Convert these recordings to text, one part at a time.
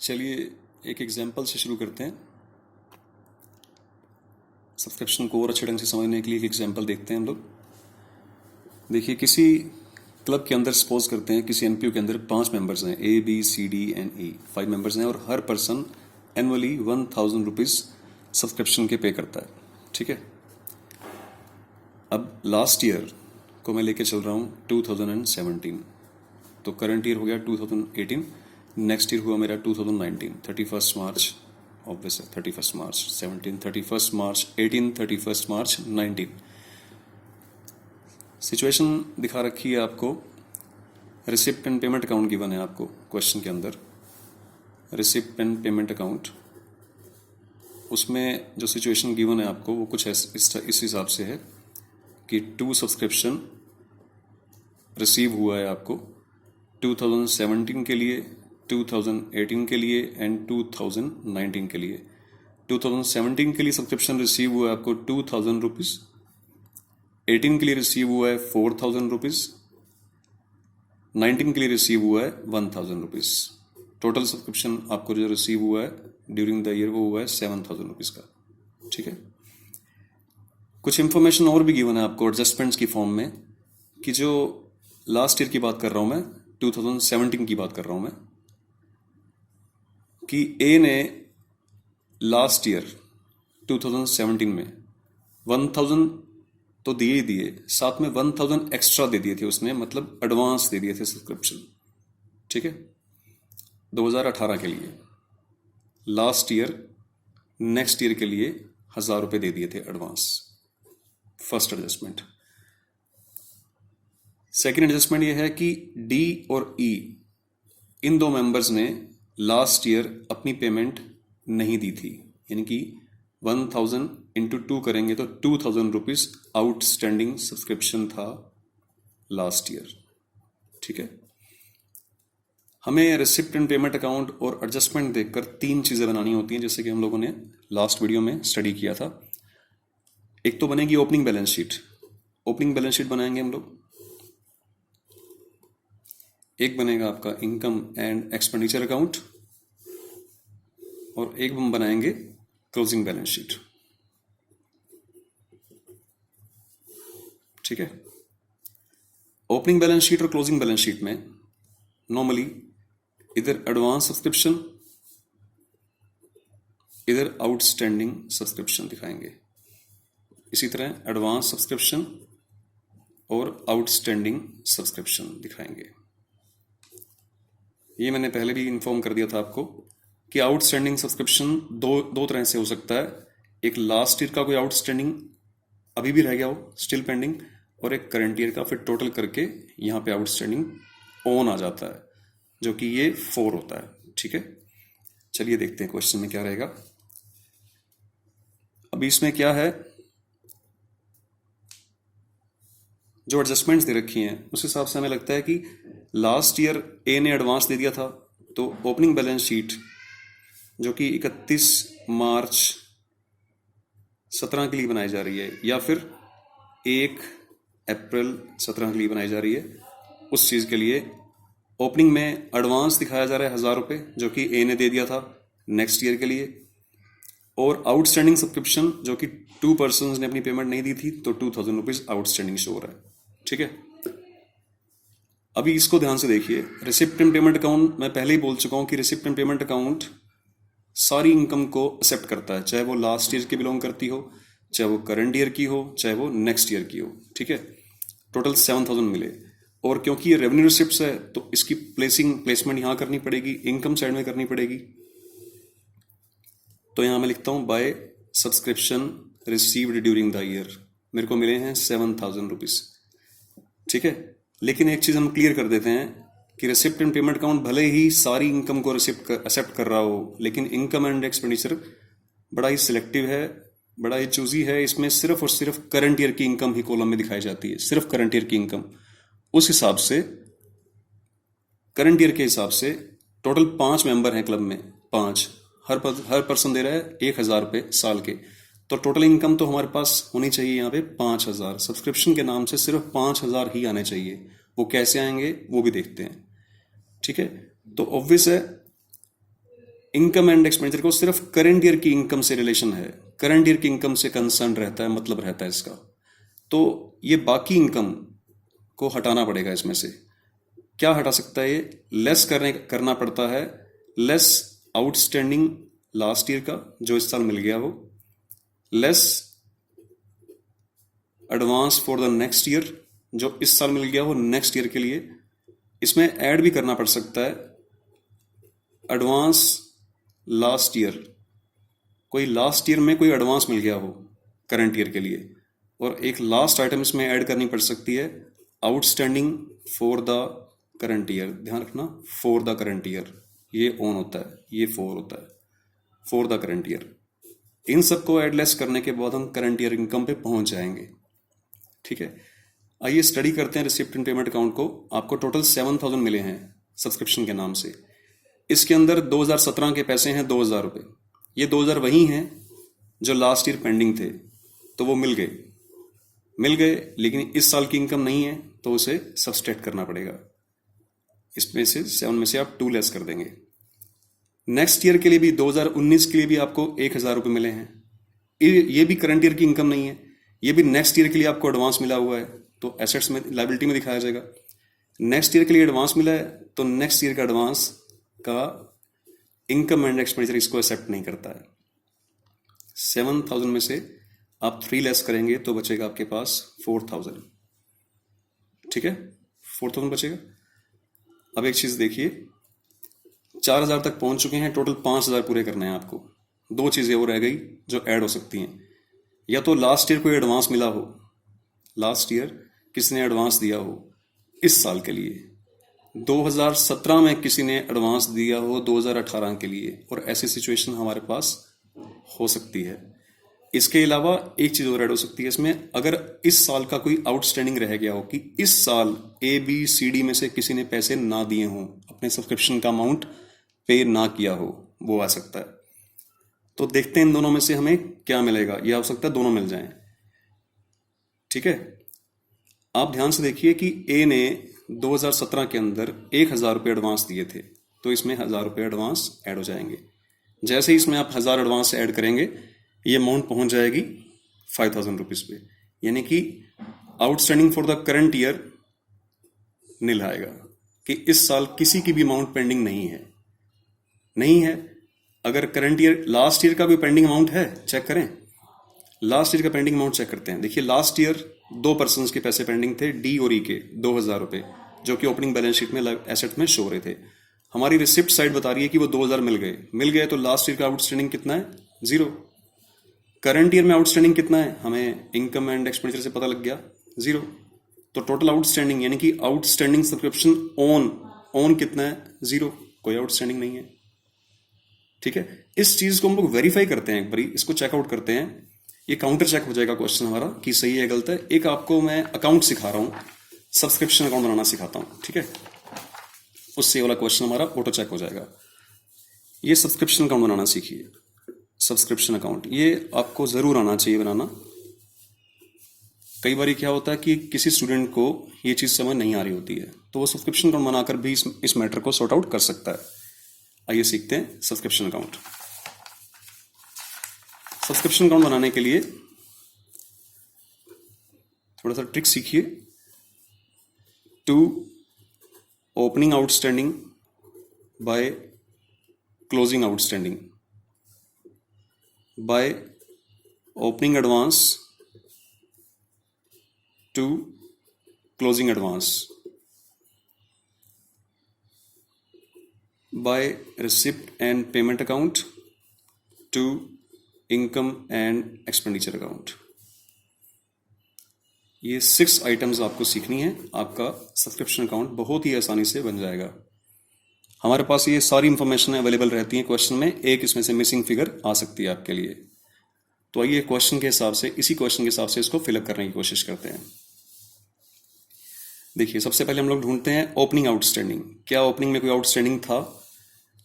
चलिए एक एग्जाम्पल से शुरू करते हैं। सब्सक्रिप्शन को और अच्छे ढंग से समझने के लिए एक एग्जाम्पल देखते हैं हम लोग। देखिए, किसी क्लब के अंदर सपोज करते हैं किसी एनपीओ के अंदर 5 मेंबर्स हैं, A B C D and E, 5 members हैं और हर पर्सन एनुअली 1000 रुपीज़ सब्सक्रिप्शन के पे करता है। ठीक है। अब लास्ट ईयर को मैं लेके चल रहा हूँ 2017, तो करंट ईयर हो गया 2018, नेक्स्ट ईयर हुआ मेरा 2019, 31 मार्च ऑब्वियस है, 31 मार्च 17, 31 मार्च 18, 31 मार्च 19। सिचुएशन दिखा रखी है आपको। Receipt and payment account given है आपको क्वेश्चन के अंदर, रिसिप्ट एंड पेमेंट अकाउंट। उसमें जो सिचुएशन गिवन है आपको वो कुछ इस हिसाब से है कि 2 सब्सक्रिप्शन रिसीव हुआ है आपको 2017 के लिए, 2018 के लिए एंड 2019 के लिए। 2017 के लिए सब्सक्रिप्शन रिसीव हुआ है आपको 2000 रुपीज़, 18 के लिए रिसीव हुआ है 4000 रुपीज़, 19 के लिए रिसीव हुआ है 1000 रुपीज़। टोटल सब्सक्रिप्शन आपको जो रिसीव हुआ है ड्यूरिंग द ईयर वो हुआ है 7000 रुपीज़ का। ठीक है। कुछ इंफॉर्मेशन और भी गिवन है आपको एडजस्टमेंट्स की फॉर्म में, कि जो लास्ट ईयर की बात कर रहा हूँ मैं, 2017 की बात कर रहा हूँ मैं, कि ए ने लास्ट ईयर 2017 में 1000 तो दिए ही दिए, साथ में 1000 एक्स्ट्रा दे दिए थे उसने, मतलब एडवांस दे दिए थे सब्सक्रिप्शन। ठीक है। 2018 के लिए, लास्ट ईयर नेक्स्ट ईयर के लिए 1000 रुपये दे दिए थे advance. First adjustment. Second adjustment ये है कि डी और ई इन 2 मेंबर्स ने लास्ट ईयर अपनी पेमेंट नहीं दी थी, यानी कि 1000 इंटू 2 करेंगे तो 2000 रुपीज़ आउटस्टैंडिंग सब्सक्रिप्शन था लास्ट ईयर। ठीक है। हमें रिसिप्ट एंड पेमेंट अकाउंट और एडजस्टमेंट देखकर 3 चीज़ें बनानी होती हैं, जैसे कि हम लोगों ने लास्ट वीडियो में स्टडी किया था। एक तो बनेगी opening balance sheet. Opening balance sheet बनाएंगे हम लोग। एक बनेगा आपका इनकम एंड एक्सपेंडिचर अकाउंट और एक हम बनाएंगे क्लोजिंग बैलेंस शीट। ठीक है। ओपनिंग बैलेंस शीट और क्लोजिंग बैलेंस शीट में नॉर्मली इधर एडवांस सब्सक्रिप्शन, इधर आउटस्टैंडिंग सब्सक्रिप्शन दिखाएंगे। इसी तरह एडवांस सब्सक्रिप्शन और आउटस्टैंडिंग सब्सक्रिप्शन दिखाएंगे। ये मैंने पहले भी इन्फॉर्म कर दिया था आपको कि आउटस्टैंडिंग सब्सक्रिप्शन दो तरह से हो सकता है। एक लास्ट ईयर का कोई आउटस्टैंडिंग अभी भी रह गया हो, स्टिल पेंडिंग, और एक करंट ईयर का, फिर टोटल करके यहाँ पे आउटस्टैंडिंग ऑन आ जाता है, जो कि ये 4 होता है। ठीक है। चलिए देखते हैं क्वेश्चन में क्या रहेगा। अभी इसमें क्या है, जो एडजस्टमेंट्स दे रखी हैं उस हिसाब से हमें लगता है कि लास्ट ईयर ए ने एडवांस दे दिया था, तो ओपनिंग बैलेंस शीट जो कि 31 मार्च 17 के लिए बनाई जा रही है, या फिर 1 अप्रैल 17 के लिए बनाई जा रही है, उस चीज़ के लिए ओपनिंग में एडवांस दिखाया जा रहा है 1000 रुपये, जो कि ए ने दे दिया था नेक्स्ट ईयर के लिए, और आउटस्टैंडिंग सब्सक्रिप्शन जो कि 2 पर्सन्स ने अपनी पेमेंट नहीं दी थी, तो 2000 रुपीज़ आउटस्टैंडिंग शो हो रहा है। ठीक है। अभी इसको ध्यान से देखिए। रिसिप्ट एंड पेमेंट अकाउंट, मैं पहले ही बोल चुका हूं कि रिसिप्ट एंड पेमेंट अकाउंट सारी इनकम को एक्सेप्ट करता है, चाहे वो लास्ट ईयर की बिलोंग करती हो, चाहे वो करंट ईयर की हो, चाहे वो नेक्स्ट ईयर की हो। ठीक है। टोटल 7000 मिले, और क्योंकि ये रेवेन्यू रिसिप्ट्स है तो इसकी प्लेसमेंट यहां करनी पड़ेगी, इनकम साइड में करनी पड़ेगी। तो यहां मैं लिखता हूं by subscription received during the year, मेरे को मिले हैं 7000 रुपीज़। ठीक है। लेकिन एक चीज़ हम क्लियर कर देते हैं कि रिसिप्ट एंड पेमेंट अकाउंट भले ही सारी इनकम को एक्सेप्ट कर रहा हो, लेकिन इनकम एंड एक्सपेंडिचर बड़ा ही सिलेक्टिव है, बड़ा ही चूजी है। इसमें सिर्फ और सिर्फ करंट ईयर की इनकम ही कॉलम में दिखाई जाती है, सिर्फ करंट ईयर की इनकम। उस हिसाब से करंट ईयर के हिसाब से टोटल 5 मेंबर हैं क्लब में, 5, हर पर्सन दे रहा है 1000 रुपये साल के, तो टोटल इनकम तो हमारे पास होनी चाहिए यहाँ पे 5000। सब्सक्रिप्शन के नाम से सिर्फ 5000 ही आने चाहिए। वो कैसे आएंगे वो भी देखते हैं। ठीक है। तो ऑब्वियस है इनकम एंड एक्सपेंडिचर को सिर्फ करंट ईयर की इनकम से रिलेशन है, करंट ईयर की इनकम से कंसर्न रहता है, मतलब रहता है इसका। तो ये बाकी इनकम को हटाना पड़ेगा। इसमें से क्या हटा सकता है ये? लेस करना पड़ता है, लेस आउटस्टैंडिंग लास्ट ईयर का जो इस साल मिल गया हो, less advance for the next year जो इस साल मिल गया हो नेक्स्ट ईयर के लिए। इसमें ऐड भी करना पड़ सकता है एडवांस लास्ट ईयर, कोई लास्ट ईयर में कोई एडवांस मिल गया हो करंट ईयर के लिए, और एक लास्ट आइटम इसमें ऐड करनी पड़ सकती है outstanding for the current year. ध्यान रखना, फॉर द करंट ईयर ये ऑन होता है, ये फॉर होता है, फॉर द करंट ईयर। इन सबको ऐड लेस करने के बाद हम करंट ईयर इनकम पे पहुंच जाएंगे। ठीक है, आइए स्टडी करते हैं रिसिप्ट एंड पेमेंट अकाउंट को। आपको टोटल 7000 मिले हैं सब्सक्रिप्शन के नाम से। इसके अंदर 2017 के पैसे हैं 2000 रुपये। ये 2000 वही हैं जो लास्ट ईयर पेंडिंग थे, तो वो मिल गए, लेकिन इस साल की इनकम नहीं है तो उसे सब्सट्रैक्ट करना पड़ेगा। इसमें से 7 में से आप 2 लेस कर देंगे। नेक्स्ट ईयर के लिए भी 2019 के लिए भी आपको 1000 रुपये मिले हैं। ये भी करंट ईयर की इनकम नहीं है, ये भी नेक्स्ट ईयर के लिए आपको एडवांस मिला हुआ है, तो एसेट्स में लायबिलिटी में दिखाया जाएगा। नेक्स्ट ईयर के लिए एडवांस मिला है तो नेक्स्ट ईयर का एडवांस का इनकम एंड एक्सपेंडिचर इसको एक्सेप्ट नहीं करता है। 7000 में से आप 3 लेस करेंगे तो बचेगा आपके पास 4000। ठीक है, 4000 बचेगा। अब एक चीज देखिए, 4000 तक पहुंच चुके हैं, टोटल 5000 पूरे करने हैं आपको। 2 चीजें और रह गई जो ऐड हो सकती हैं। या तो लास्ट ईयर कोई एडवांस मिला हो, लास्ट ईयर किसी ने एडवांस दिया हो इस साल के लिए, 2017 में किसी ने एडवांस दिया हो 2018 के लिए, और ऐसी सिचुएशन हमारे पास हो सकती है। इसके अलावा एक चीज और ऐड हो सकती है इसमें, अगर इस साल का कोई आउटस्टैंडिंग रह गया हो कि इस साल ABCD में से किसी ने पैसे ना दिए हों, अपने सब्सक्रिप्शन का अमाउंट पे ना किया हो, वो आ सकता है। तो देखते हैं इन दोनों में से हमें क्या मिलेगा। यह हो सकता है दोनों मिल जाएं। ठीक है, आप ध्यान से देखिए कि A ने 2017 के अंदर 1000 रुपये एडवांस दिए थे, तो इसमें 1000 रुपये एडवांस ऐड हो जाएंगे। जैसे ही इसमें आप 1000 एडवांस ऐड करेंगे, ये अमाउंट पहुंच जाएगी 5000 रुपीज पे, यानी कि outstanding for the current year nil आएगा कि इस साल किसी की भी अमाउंट पेंडिंग नहीं है। अगर करंट ईयर लास्ट ईयर का भी पेंडिंग अमाउंट है, चेक करें, लास्ट ईयर का पेंडिंग अमाउंट चेक करते हैं। देखिए लास्ट ईयर 2 पर्सन्स के पैसे पेंडिंग थे, D और E के 2000 रुपये, जो कि ओपनिंग बैलेंस शीट में एसेट में शो हो रहे थे। हमारी रिसिप्ट साइड बता रही है कि वो 2000 मिल गए, तो लास्ट ईयर का आउटस्टैंडिंग कितना है? 0। करंट ईयर में आउटस्टैंडिंग कितना है? हमें इनकम एंड एक्सपेंडिचर से पता लग गया, 0। तो टोटल आउटस्टैंडिंग यानी कि आउटस्टैंडिंग सब्सक्रिप्शन ऑन कितना है? 0, कोई आउटस्टैंडिंग नहीं है। ठीक है, इस चीज को हम लोग वेरीफाई करते हैं, एक बारी इसको चेकआउट करते हैं। ये काउंटर चेक हो जाएगा क्वेश्चन हमारा कि सही है गलत है। एक आपको मैं अकाउंट सिखा रहा हूं, सब्सक्रिप्शन अकाउंट बनाना सिखाता हूं। ठीक है, उससे वाला क्वेश्चन हमारा ऑटो चेक हो जाएगा। ये सब्सक्रिप्शन अकाउंट बनाना सीखिए। सब्सक्रिप्शन अकाउंट ये आपको जरूर आना चाहिए बनाना। कई बार क्या होता है कि किसी स्टूडेंट को ये चीज समझ नहीं आ रही होती है, तो वो सब्सक्रिप्शन अकाउंट बनाकर भी इस मैटर को सॉर्ट आउट कर सकता है। आइए सीखते हैं सब्सक्रिप्शन अकाउंट। सब्सक्रिप्शन अकाउंट बनाने के लिए थोड़ा सा ट्रिक सीखिए। To opening outstanding by closing outstanding, by opening advance to closing advance, by receipt and payment account to income and expenditure account। ये 6 आइटम्स आपको सीखनी है, आपका सब्सक्रिप्शन अकाउंट बहुत ही आसानी से बन जाएगा। हमारे पास ये सारी इंफॉर्मेशन अवेलेबल रहती है क्वेश्चन में, एक इसमें से मिसिंग फिगर आ सकती है आपके लिए। तो आइए क्वेश्चन के हिसाब से, इसी क्वेश्चन के हिसाब से इसको फिलअप करने की कोशिश करते हैं। देखिए सबसे पहले हम लोग ढूंढते हैं ओपनिंग आउटस्टैंडिंग। क्या ओपनिंग में कोई आउटस्टैंडिंग था?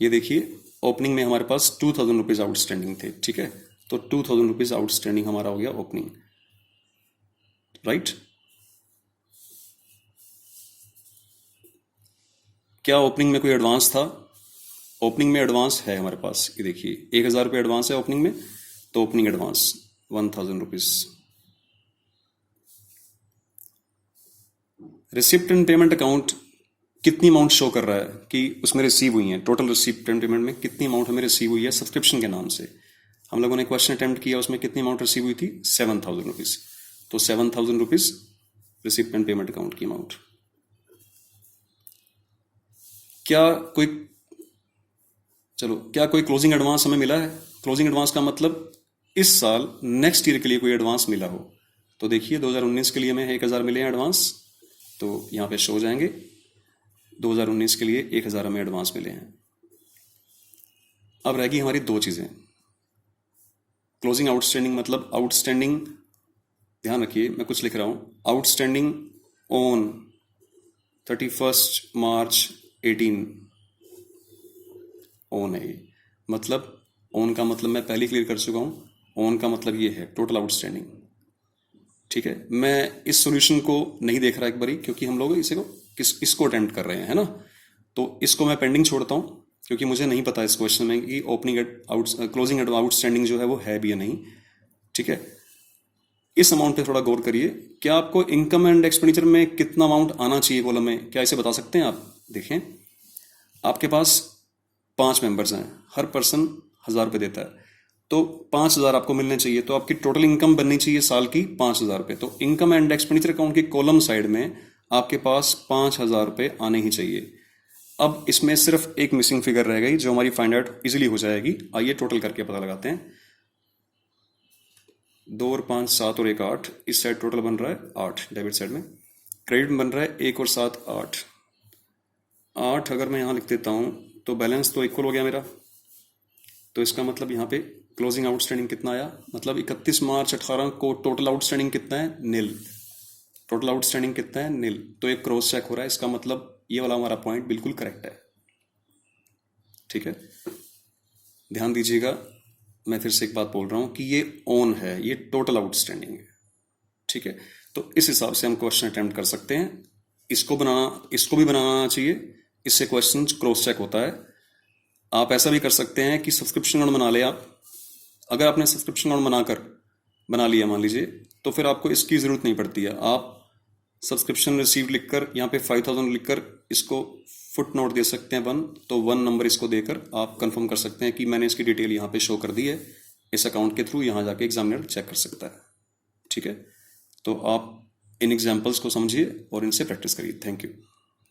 ये देखिए ओपनिंग में हमारे पास 2000 रुपीज आउटस्टैंडिंग थे। ठीक है, तो 2000 रुपीज आउटस्टैंडिंग हमारा हो गया ओपनिंग, राइट। क्या ओपनिंग में कोई एडवांस था? ओपनिंग में एडवांस है हमारे पास, ये देखिए 1,000 रुपये एडवांस है ओपनिंग में, तो opening advance 1,000 rupees. Receipt and payment account कितनी अमाउंट शो कर रहा है कि उसमें रिसीव हुई है, टोटल रिसिप्ट एंड पेमेंट में कितनी अमाउंट हमें रिसीव हुई है सब्सक्रिप्शन के नाम से। हम लोगों ने क्वेश्चन अटेम्प्ट किया, उसमें कितनी अमाउंट रिसीव हुई थी, 7,000 रुपीज़। तो 7,000 rupees receipt and payment account की अमाउंट। क्या कोई क्लोजिंग एडवांस हमें मिला है? क्लोजिंग एडवांस का मतलब इस साल नेक्स्ट ईयर के लिए कोई एडवांस मिला हो। तो देखिए 2019 के लिए हमें 1,000 मिले हैं एडवांस, तो यहाँ पे शो हो जाएंगे 2019 के लिए 1,000 हमें एडवांस मिले हैं। अब रहेगी हमारी दो चीज़ें। क्लोजिंग आउटस्टैंडिंग मतलब आउटस्टैंडिंग, ध्यान रखिए मैं कुछ लिख रहा हूँ, आउटस्टैंडिंग ऑन 31 मार्च 18 ऑन है ये, मतलब ऑन का मतलब मैं पहले क्लियर कर चुका हूँ, ऑन का मतलब ये है टोटल आउटस्टैंडिंग। ठीक है, मैं इस सॉल्यूशन को नहीं देख रहा एक बारी, क्योंकि हम लोग इसको अटेम्प्ट कर रहे हैं, है ना। तो इसको मैं पेंडिंग छोड़ता हूँ, क्योंकि मुझे नहीं पता इस क्वेश्चन में कि ओपनिंग क्लोजिंग आउटस्टैंडिंग जो है वो है भी या नहीं। ठीक है, इस अमाउंट पे थोड़ा गौर करिए। क्या आपको इनकम एंड एक्सपेंडिचर में कितना अमाउंट आना चाहिए कॉलम में, क्या इसे बता सकते हैं आप? देखें, आपके पास 5 मेंबर्स हैं, हर पर्सन 1,000 रुपये देता है, तो 5,000 आपको मिलने चाहिए। तो आपकी टोटल इनकम बननी चाहिए साल की 5,000 रुपये। तो इनकम एंड एक्सपेंडिचर अकाउंट की कॉलम साइड में आपके पास 5,000 रुपये आने ही चाहिए। अब इसमें सिर्फ एक मिसिंग फिगर रह गई जो हमारी फाइंड आउट इजीली हो जाएगी। आइए टोटल करके पता लगाते हैं। 2 और 5 7 और 1 8, इस साइड टोटल बन रहा है 8 डेबिट साइड में, क्रेडिट में बन रहा है 1 और 7 8। अगर मैं यहाँ लिख देता हूँ तो बैलेंस तो इक्वल हो गया मेरा। तो इसका मतलब यहाँ पे क्लोजिंग आउटस्टैंडिंग कितना आया, मतलब 31 मार्च 18 को टोटल आउटस्टैंडिंग कितना है, नील। टोटल आउटस्टैंडिंग कितना है, नील। तो एक क्रॉस चेक हो रहा है, इसका मतलब ये वाला हमारा पॉइंट बिल्कुल करेक्ट है। ठीक है, ध्यान दीजिएगा, मैं फिर से एक बात बोल रहा हूं कि ये ऑन है, ये टोटल आउटस्टैंडिंग है। ठीक है, तो इस हिसाब से हम क्वेश्चन अटेम्प्ट कर सकते हैं। इसको भी बनाना चाहिए, इससे क्वेश्चन क्रॉस चेक होता है। आप ऐसा भी कर सकते हैं कि सब्सक्रिप्शन अकाउंट बना ले आप। अगर आपने सब्सक्रिप्शन अकाउंट बना लिया मान लीजिए, तो फिर आपको इसकी ज़रूरत नहीं पड़ती है। आप सब्सक्रिप्शन रिसीव लिखकर यहाँ पे 5,000 लिखकर इसको फुट नोट दे सकते हैं 1, तो 1 नंबर इसको देकर आप कंफर्म कर सकते हैं कि मैंने इसकी डिटेल यहाँ पे शो कर दी है। इस अकाउंट के थ्रू यहाँ जाके एग्जामिनर चेक कर सकता है। ठीक है, तो आप इन एग्जाम्पल्स को समझिए और इनसे प्रैक्टिस करिए। Thank you.